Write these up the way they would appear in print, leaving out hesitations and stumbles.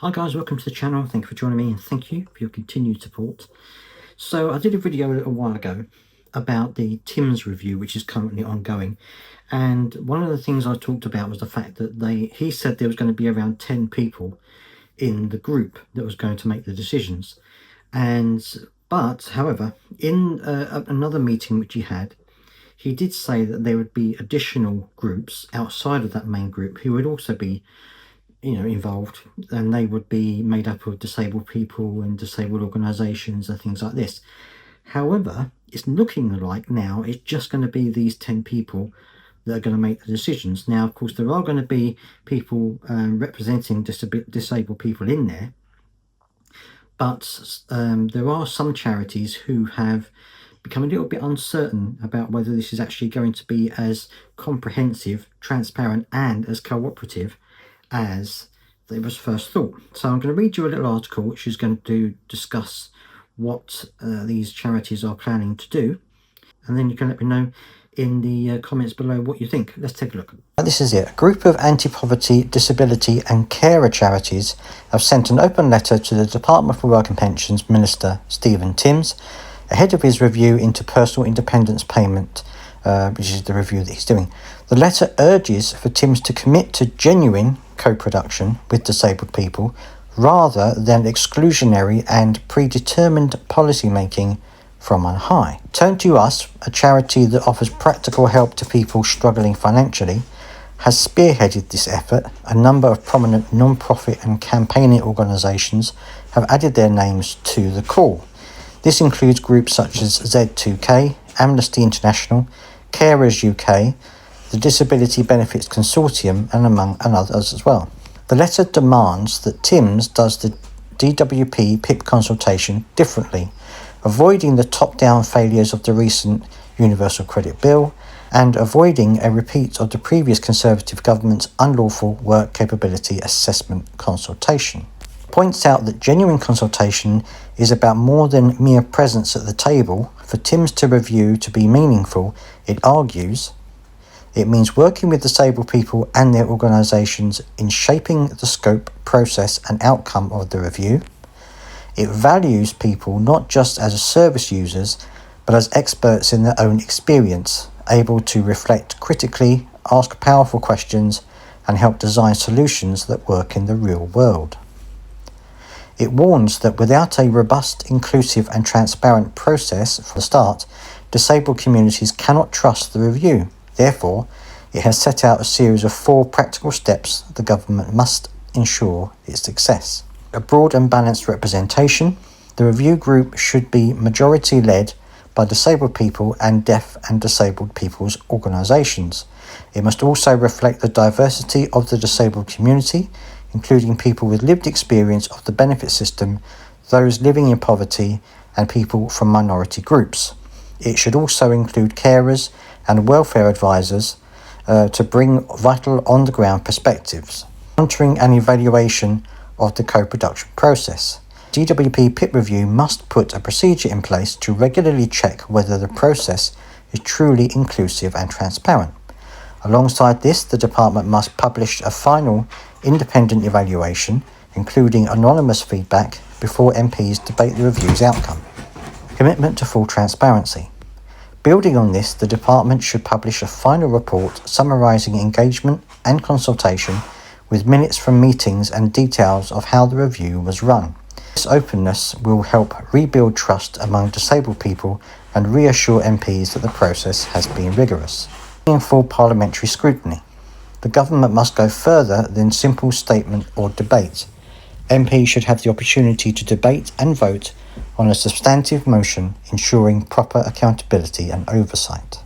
Hi guys, welcome to the channel. Thank you for joining me and thank you for your continued support. So I did a video a little while ago about the Tim's review, which is currently ongoing, and one of the things I talked about was the fact that he said there was going to be around 10 people in the group that was going to make the decisions. However, in another meeting which he did say that there would be additional groups outside of that main group who would also be involved, and they would be made up of disabled people and disabled organisations and things like this. However, it's looking like now it's just going to be these 10 people that are going to make the decisions. Now, of course, there are going to be people representing disabled people in there, but there are some charities who have become a little bit uncertain about whether this is actually going to be as comprehensive, transparent and as cooperative as it was first thought. So I'm going to read you a little article which is going to discuss what these charities are planning to do, and then you can let me know in the comments below what you think. Let's take a look. This is it. A group of anti-poverty, disability and carer charities have sent an open letter to the Department for Work and Pensions Minister Stephen Timms ahead of his review into personal independence payment, which is the review that he's doing. The letter urges for Timms to commit to genuine co-production with disabled people rather than exclusionary and predetermined policy making from on high. Turn to Us, a charity that offers practical help to people struggling financially, has spearheaded this effort. A number of prominent non-profit and campaigning organisations have added their names to the call. This includes groups such as Z2K, Amnesty International, Carers UK, the Disability Benefits Consortium and others as well. The letter demands that Timms does the DWP PIP consultation differently, avoiding the top-down failures of the recent Universal Credit Bill and avoiding a repeat of the previous Conservative government's unlawful work capability assessment consultation. Points out that genuine consultation is about more than mere presence at the table. For Timms to review to be meaningful, it argues, it means working with disabled people and their organisations in shaping the scope, process and outcome of the review. It values people not just as service users, but as experts in their own experience, able to reflect critically, ask powerful questions and help design solutions that work in the real world. It warns that without a robust, inclusive and transparent process from the start, disabled communities cannot trust the review. Therefore, it has set out a series of 4 practical steps the government must ensure its success. A broad and balanced representation. The review group should be majority-led by disabled people and deaf and disabled people's organisations. It must also reflect the diversity of the disabled community, including people with lived experience of the benefit system, those living in poverty, and people from minority groups. It should also include carers and welfare advisors to bring vital on-the-ground perspectives. Monitoring and evaluation of the co-production process. DWP PIP review must put a procedure in place to regularly check whether the process is truly inclusive and transparent. Alongside this, the department must publish a final independent evaluation, including anonymous feedback, before MPs debate the review's outcome. Commitment to full transparency. Building on this, the department should publish a final report summarising engagement and consultation with minutes from meetings and details of how the review was run. This openness will help rebuild trust among disabled people and reassure MPs that the process has been rigorous. Full parliamentary scrutiny. The government must go further than simple statement or debate. MPs should have the opportunity to debate and vote on a substantive motion, ensuring proper accountability and oversight.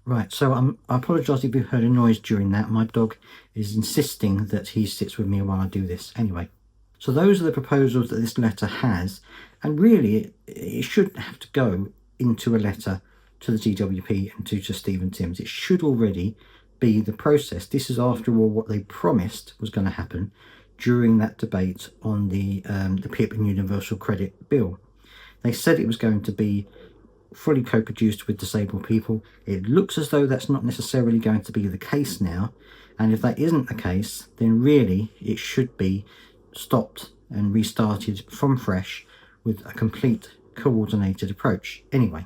Right, so I apologise if you heard a noise during that. My dog is insisting that he sits with me while I do this. Anyway, so those are the proposals that this letter has, and really it should have to go into a letter to the DWP and to Stephen Timms. It should already be the process. This is, after all, what they promised was going to happen during that debate on the PIP and Universal Credit Bill. They said it was going to be fully co-produced with disabled people. It looks as though that's not necessarily going to be the case now, and if that isn't the case, then really it should be stopped and restarted from fresh with a complete coordinated approach. Anyway,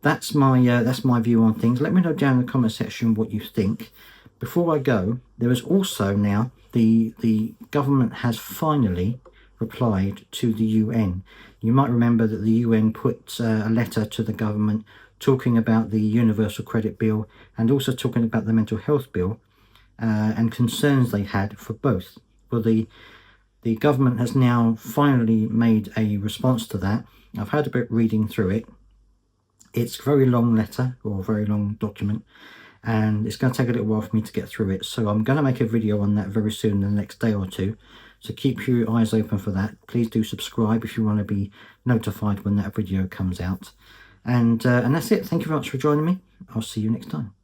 that's my view on things. Let me know down in the comment section what you think. Before I go, there is also now the government has finally replied to the UN. You might remember that the UN put a letter to the government talking about the Universal Credit Bill and also talking about the Mental Health Bill and concerns they had for both. Well, the government has now finally made a response to that. I've had a bit reading through it. It's a very long letter or a very long document, and it's going to take a little while for me to get through it. So I'm going to make a video on that very soon, in the next day or two. So keep your eyes open for that. Please do subscribe if you want to be notified when that video comes out. And that's it. Thank you very much for joining me. I'll see you next time.